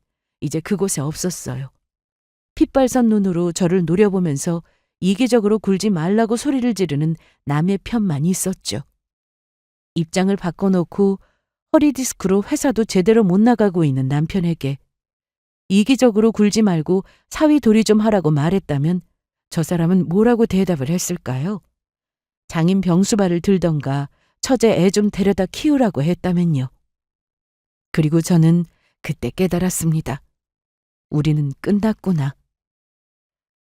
이제 그곳에 없었어요. 핏발선 눈으로 저를 노려보면서 이기적으로 굴지 말라고 소리를 지르는 남의 편만 있었죠. 입장을 바꿔놓고 허리 디스크로 회사도 제대로 못 나가고 있는 남편에게 이기적으로 굴지 말고 사위도리 좀 하라고 말했다면 저 사람은 뭐라고 대답을 했을까요? 장인 병수발을 들던가 처제 애 좀 데려다 키우라고 했다면요. 그리고 저는 그때 깨달았습니다. 우리는 끝났구나.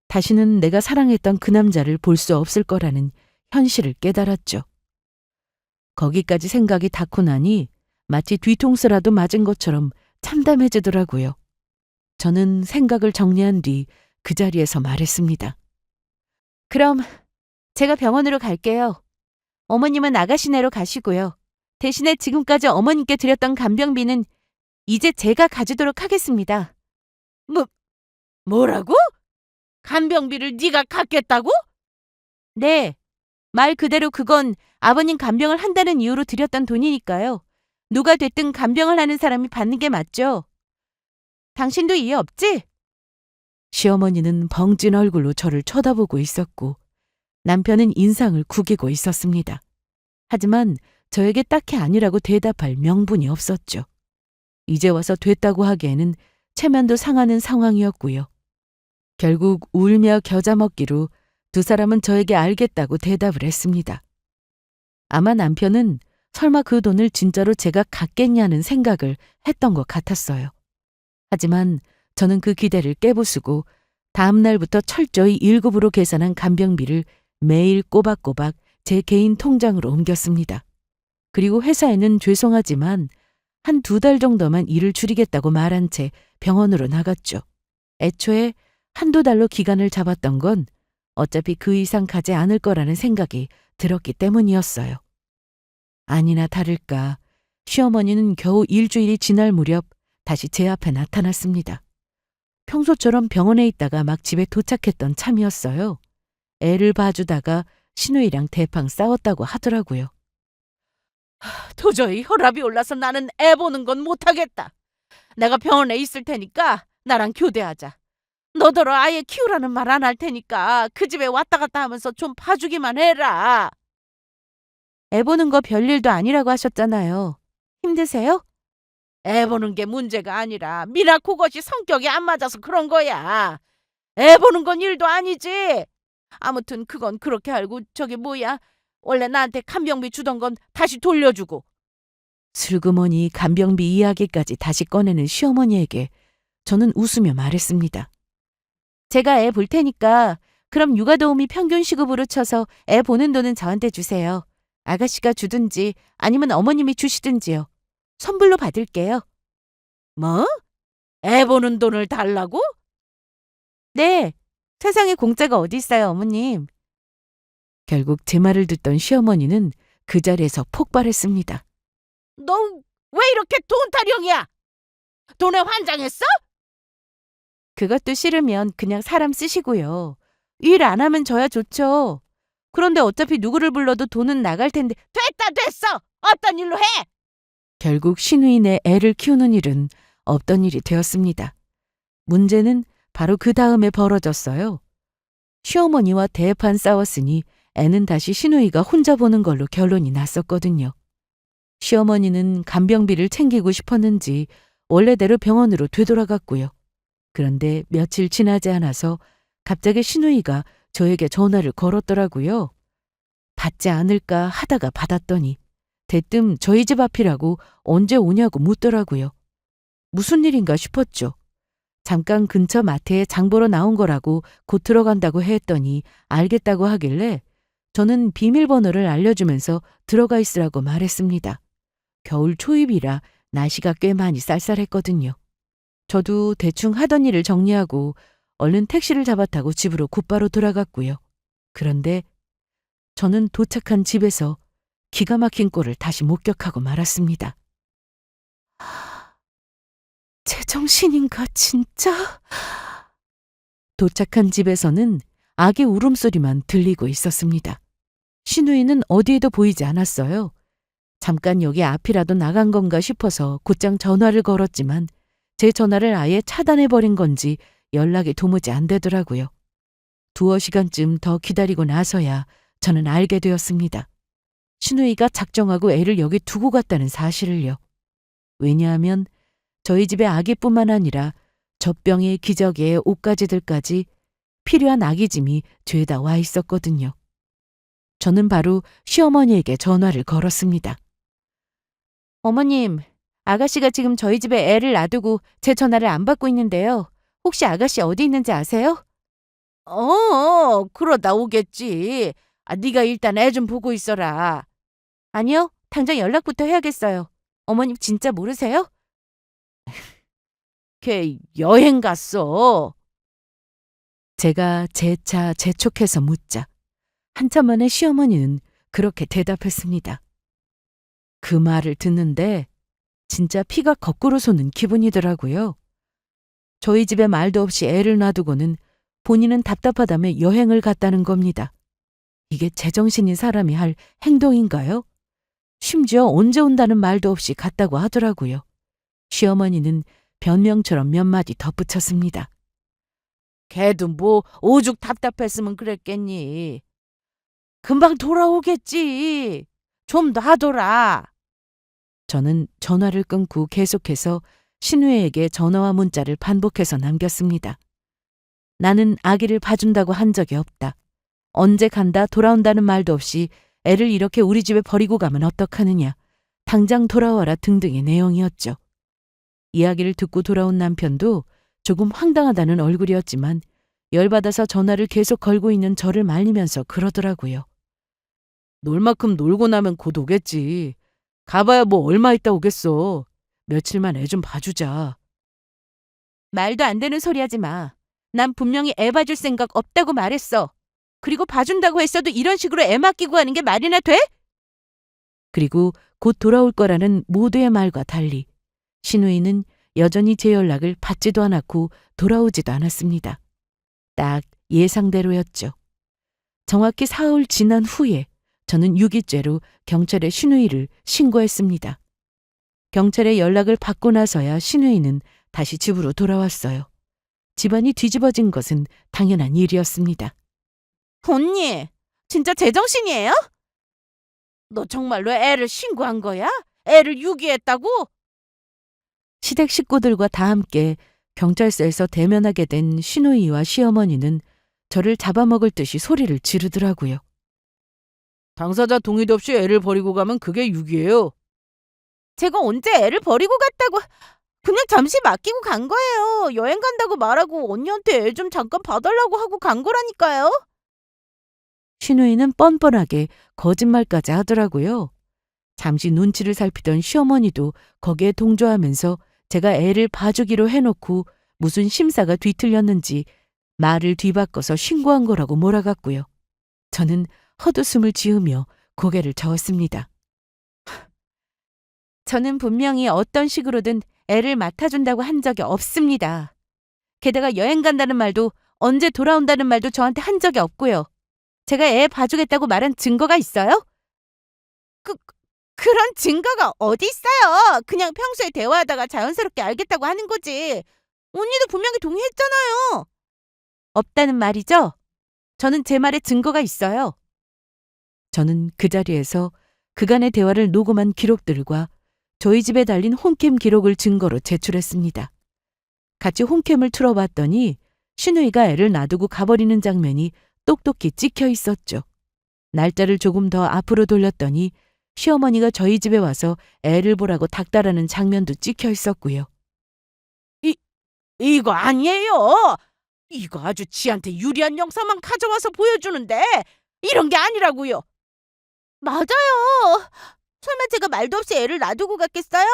다시는 내가 사랑했던 그 남자를 볼 수 없을 거라는 현실을 깨달았죠. 거기까지 생각이 닿고 나니 마치 뒤통수라도 맞은 것처럼 참담해지더라고요. 저는 생각을 정리한 뒤 그 자리에서 말했습니다. 그럼 제가 병원으로 갈게요. 어머님은 아가씨네로 가시고요. 대신에 지금까지 어머님께 드렸던 간병비는 이제 제가 가지도록 하겠습니다. 뭐라고? 간병비를 네가 갖겠다고? 네. 말 그대로 그건 아버님 간병을 한다는 이유로 드렸던 돈이니까요. 누가 됐든 간병을 하는 사람이 받는 게 맞죠. 당신도 이해 없지? 시어머니는 벙찐 얼굴로 저를 쳐다보고 있었고 남편은 인상을 구기고 있었습니다. 하지만 저에게 딱히 아니라고 대답할 명분이 없었죠. 이제 와서 됐다고 하기에는 체면도 상하는 상황이었고요. 결국 울며 겨자 먹기로 두 사람은 저에게 알겠다고 대답을 했습니다. 아마 남편은 설마 그 돈을 진짜로 제가 갖겠냐는 생각을 했던 것 같았어요. 하지만 저는 그 기대를 깨부수고 다음 날부터 철저히 1급으로 계산한 간병비를 매일 꼬박꼬박 제 개인 통장으로 옮겼습니다. 그리고 회사에는 죄송하지만 한 2달 정도만 일을 줄이겠다고 말한 채 병원으로 나갔죠. 애초에 1~2달로 기간을 잡았던 건 어차피 그 이상 가지 않을 거라는 생각이 들었기 때문이었어요. 아니나 다를까 시어머니는 겨우 일주일이 지날 무렵 다시 제 앞에 나타났습니다. 평소처럼 병원에 있다가 막 집에 도착했던 참이었어요. 애를 봐주다가 신우이랑 대팡 싸웠다고 하더라고요. 도저히 혈압이 올라서 나는 애 보는 건 못하겠다. 내가 병원에 있을 테니까 나랑 교대하자. 너더러 아예 키우라는 말 안 할 테니까 그 집에 왔다 갔다 하면서 좀 봐주기만 해라. 애 보는 거 별일도 아니라고 하셨잖아요. 힘드세요? 애 보는 게 문제가 아니라 미나 그것이 성격이 안 맞아서 그런 거야. 애 보는 건 일도 아니지. 아무튼 그건 그렇게 알고 저기 뭐야. 원래 나한테 간병비 주던 건 다시 돌려주고. 슬그머니 간병비 이야기까지 다시 꺼내는 시어머니에게 저는 웃으며 말했습니다. 제가 애 볼 테니까 그럼 육아도우미 평균 시급으로 쳐서 애 보는 돈은 저한테 주세요. 아가씨가 주든지 아니면 어머님이 주시든지요. 선불로 받을게요. 뭐? 애 보는 돈을 달라고? 네. 세상에 공짜가 어디 있어요, 어머님. 결국 제 말을 듣던 시어머니는 그 자리에서 폭발했습니다. 너 왜 이렇게 돈 타령이야? 돈에 환장했어? 그것도 싫으면 그냥 사람 쓰시고요. 일 안 하면 저야 좋죠. 그런데 어차피 누구를 불러도 돈은 나갈 텐데. 됐다 됐어. 어떤 일로 해? 결국 신우인의 애를 키우는 일은 없던 일이 되었습니다. 문제는 바로 그 다음에 벌어졌어요. 시어머니와 대판 싸웠으니 애는 다시 신우이가 혼자 보는 걸로 결론이 났었거든요. 시어머니는 간병비를 챙기고 싶었는지 원래대로 병원으로 되돌아갔고요. 그런데 며칠 지나지 않아서 갑자기 신우이가 저에게 전화를 걸었더라고요. 받지 않을까 하다가 받았더니 대뜸 저희 집 앞이라고 언제 오냐고 묻더라고요. 무슨 일인가 싶었죠. 잠깐 근처 마트에 장 보러 나온 거라고 곧 들어간다고 했더니 알겠다고 하길래 저는 비밀번호를 알려주면서 들어가 있으라고 말했습니다. 겨울 초입이라 날씨가 꽤 많이 쌀쌀했거든요. 저도 대충 하던 일을 정리하고 얼른 택시를 잡아 타고 집으로 곧바로 돌아갔고요. 그런데 저는 도착한 집에서 기가 막힌 꼴을 다시 목격하고 말았습니다. 제정신인가 진짜? 도착한 집에서는 아기 울음소리만 들리고 있었습니다. 신우이는 어디에도 보이지 않았어요. 잠깐 여기 앞이라도 나간 건가 싶어서 곧장 전화를 걸었지만 제 전화를 아예 차단해버린 건지 연락이 도무지 안 되더라고요. 두어 시간쯤 더 기다리고 나서야 저는 알게 되었습니다. 신우이가 작정하고 애를 여기 두고 갔다는 사실을요. 왜냐하면 저희 집에 아기뿐만 아니라 젖병에 기저귀에 옷가지들까지 필요한 아기짐이 죄다 와 있었거든요. 저는 바로 시어머니에게 전화를 걸었습니다. 어머님, 아가씨가 지금 저희 집에 애를 놔두고 제 전화를 안 받고 있는데요. 혹시 아가씨 어디 있는지 아세요? 그러다 오겠지. 네가 일단 애 좀 보고 있어라. 아니요, 당장 연락부터 해야겠어요. 어머님 진짜 모르세요? 걔 여행 갔어. 제가 재차 재촉해서 묻자 한참 만에 시어머니는 그렇게 대답했습니다. 그 말을 듣는데 진짜 피가 거꾸로 솟는 기분이더라고요. 저희 집에 말도 없이 애를 놔두고는 본인은 답답하다며 여행을 갔다는 겁니다. 이게 제정신인 사람이 할 행동인가요? 심지어 언제 온다는 말도 없이 갔다고 하더라고요. 시어머니는 변명처럼 몇 마디 덧붙였습니다. 걔도 뭐 오죽 답답했으면 그랬겠니. 금방 돌아오겠지. 좀 놔둬라. 저는 전화를 끊고 계속해서 신우애에게 전화와 문자를 반복해서 남겼습니다. 나는 아기를 봐준다고 한 적이 없다. 언제 간다 돌아온다는 말도 없이 애를 이렇게 우리 집에 버리고 가면 어떡하느냐. 당장 돌아와라 등등의 내용이었죠. 이야기를 듣고 돌아온 남편도 조금 황당하다는 얼굴이었지만 열받아서 전화를 계속 걸고 있는 저를 말리면서 그러더라고요. 놀 만큼 놀고 나면 곧 오겠지. 가봐야 뭐 얼마 있다 오겠어. 며칠만 애 좀 봐주자. 말도 안 되는 소리 하지 마. 난 분명히 애 봐줄 생각 없다고 말했어. 그리고 봐준다고 했어도 이런 식으로 애 맡기고 가는 게 말이나 돼? 그리고 곧 돌아올 거라는 모두의 말과 달리 신우이는 여전히 제 연락을 받지도 않았고 돌아오지도 않았습니다. 딱 예상대로였죠. 정확히 사흘 지난 후에 저는 유기죄로 경찰에 신우이를 신고했습니다. 경찰에 연락을 받고 나서야 신우이는 다시 집으로 돌아왔어요. 집안이 뒤집어진 것은 당연한 일이었습니다. 언니, 진짜 제정신이에요? 너 정말로 애를 신고한 거야? 애를 유기했다고? 시댁 식구들과 다 함께 경찰서에서 대면하게 된 신우이와 시어머니는 저를 잡아먹을 듯이 소리를 지르더라고요. 당사자 동의도 없이 애를 버리고 가면 그게 유기예요. 제가 언제 애를 버리고 갔다고 그냥 잠시 맡기고 간 거예요. 여행 간다고 말하고 언니한테 애 좀 잠깐 봐달라고 하고 간 거라니까요. 신우이는 뻔뻔하게 거짓말까지 하더라고요. 잠시 눈치를 살피던 시어머니도 거기에 동조하면서 제가 애를 봐주기로 해놓고 무슨 심사가 뒤틀렸는지 말을 뒤바꿔서 신고한 거라고 몰아갔고요. 저는 헛웃음을 지으며 고개를 저었습니다. 저는 분명히 어떤 식으로든 애를 맡아준다고 한 적이 없습니다. 게다가 여행 간다는 말도 언제 돌아온다는 말도 저한테 한 적이 없고요. 제가 애 봐주겠다고 말한 증거가 있어요? 그런 증거가 어디 있어요? 그냥 평소에 대화하다가 자연스럽게 알겠다고 하는 거지. 언니도 분명히 동의했잖아요. 없다는 말이죠? 저는 제 말에 증거가 있어요. 저는 그 자리에서 그간의 대화를 녹음한 기록들과 저희 집에 달린 홈캠 기록을 증거로 제출했습니다. 같이 홈캠을 틀어봤더니 신우이가 애를 놔두고 가버리는 장면이 똑똑히 찍혀 있었죠. 날짜를 조금 더 앞으로 돌렸더니 시어머니가 저희 집에 와서 애를 보라고 닥달하는 장면도 찍혀 있었고요. 이거 아니에요. 이거 아주 지한테 유리한 영상만 가져와서 보여주는데 이런 게 아니라고요. 맞아요. 설마 제가 말도 없이 애를 놔두고 갔겠어요?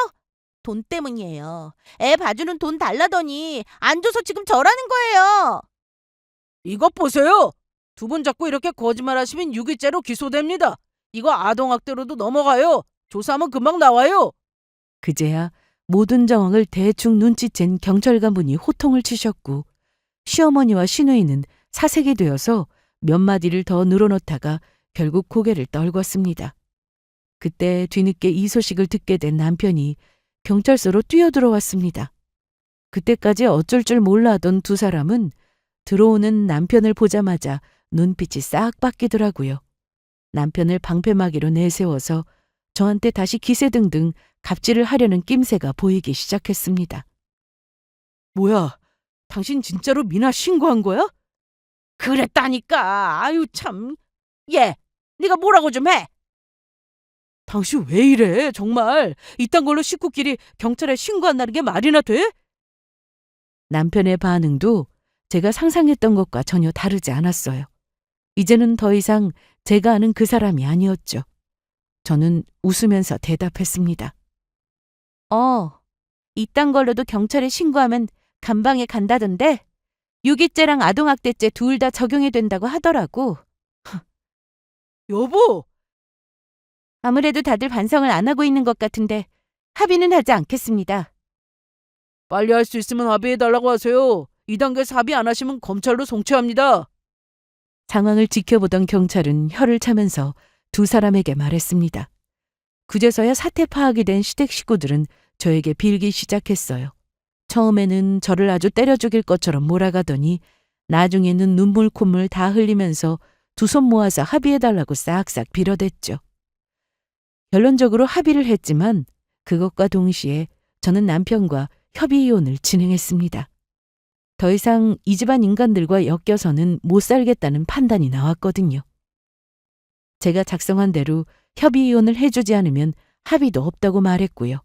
돈 때문이에요. 애 봐주는 돈 달라더니 안 줘서 지금 저라는 거예요. 이것 보세요. 두 분 자꾸 이렇게 거짓말하시면 유기죄로 기소됩니다. 이거 아동학대로도 넘어가요. 조사하면 금방 나와요. 그제야 모든 정황을 대충 눈치챈 경찰관분이 호통을 치셨고 시어머니와 시누이는 사색이 되어서 몇 마디를 더 늘어놓다가 결국 고개를 떨궜습니다. 그때 뒤늦게 이 소식을 듣게 된 남편이 경찰서로 뛰어들어왔습니다. 그때까지 어쩔 줄 몰라 하던 두 사람은 들어오는 남편을 보자마자 눈빛이 싹 바뀌더라고요. 남편을 방패막이로 내세워서 저한테 다시 기세등등 갑질을 하려는 낌새가 보이기 시작했습니다. 뭐야, 당신 진짜로 미나 신고한 거야? 그랬다니까. 아유 참. 얘, 네가 뭐라고 좀 해. 당신 왜 이래, 정말. 이딴 걸로 식구끼리 경찰에 신고한다는 게 말이나 돼? 남편의 반응도 제가 상상했던 것과 전혀 다르지 않았어요. 이제는 더 이상 제가 아는 그 사람이 아니었죠. 저는 웃으면서 대답했습니다. 이딴 걸로도 경찰에 신고하면 감방에 간다던데 유기죄랑 아동학대죄 둘 다 적용이 된다고 하더라고. 여보! 아무래도 다들 반성을 안 하고 있는 것 같은데 합의는 하지 않겠습니다. 빨리 할 수 있으면 합의해달라고 하세요. 2단계에서 합의 안 하시면 검찰로 송치합니다. 상황을 지켜보던 경찰은 혀를 차면서 두 사람에게 말했습니다. 그제서야 사태 파악이 된 시댁 식구들은 저에게 빌기 시작했어요. 처음에는 저를 아주 때려 죽일 것처럼 몰아가더니 나중에는 눈물 콧물 다 흘리면서 두 손 모아서 합의해달라고 싹싹 빌어댔죠. 결론적으로 합의를 했지만 그것과 동시에 저는 남편과 협의 이혼을 진행했습니다. 더 이상 이 집안 인간들과 엮여서는 못 살겠다는 판단이 나왔거든요. 제가 작성한 대로 협의 이혼을 해주지 않으면 합의도 없다고 말했고요.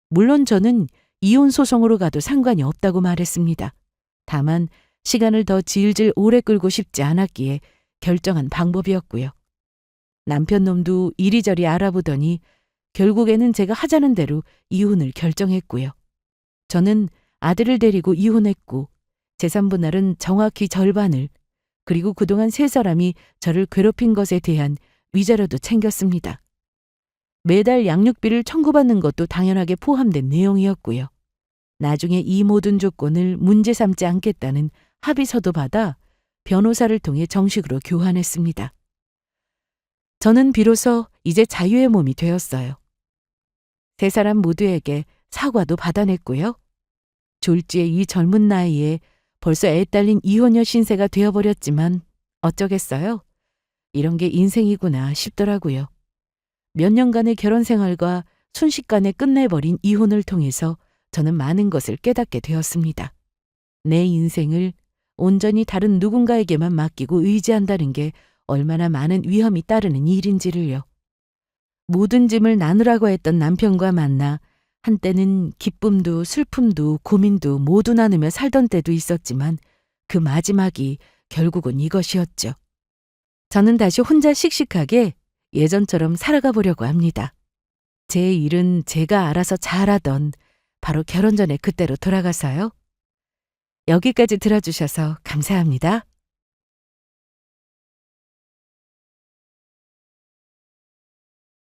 물론 저는 이혼 소송으로 가도 상관이 없다고 말했습니다. 다만 시간을 더 질질 오래 끌고 싶지 않았기에 결정한 방법이었고요. 남편 놈도 이리저리 알아보더니 결국에는 제가 하자는 대로 이혼을 결정했고요. 저는 아들을 데리고 이혼했고 재산 분할은 정확히 절반을, 그리고 그동안 세 사람이 저를 괴롭힌 것에 대한 위자료도 챙겼습니다. 매달 양육비를 청구받는 것도 당연하게 포함된 내용이었고요. 나중에 이 모든 조건을 문제 삼지 않겠다는 합의서도 받아 변호사를 통해 정식으로 교환했습니다. 저는 비로소 이제 자유의 몸이 되었어요. 세 사람 모두에게 사과도 받아냈고요. 졸지의 이 젊은 나이에 벌써 애 딸린 이혼녀 신세가 되어버렸지만 어쩌겠어요. 이런 게 인생이구나 싶더라고요. 몇 년간의 결혼 생활과 순식간에 끝내버린 이혼을 통해서 저는 많은 것을 깨닫게 되었습니다. 내 인생을 온전히 다른 누군가에게만 맡기고 의지한다는 게 얼마나 많은 위험이 따르는 일인지를요. 모든 짐을 나누라고 했던 남편과 만나 한때는 기쁨도 슬픔도 고민도 모두 나누며 살던 때도 있었지만 그 마지막이 결국은 이것이었죠. 저는 다시 혼자 씩씩하게 예전처럼 살아가 보려고 합니다. 제 일은 제가 알아서 잘하던 바로 결혼 전에 그때로 돌아가서요. 여기까지 들어주셔서 감사합니다.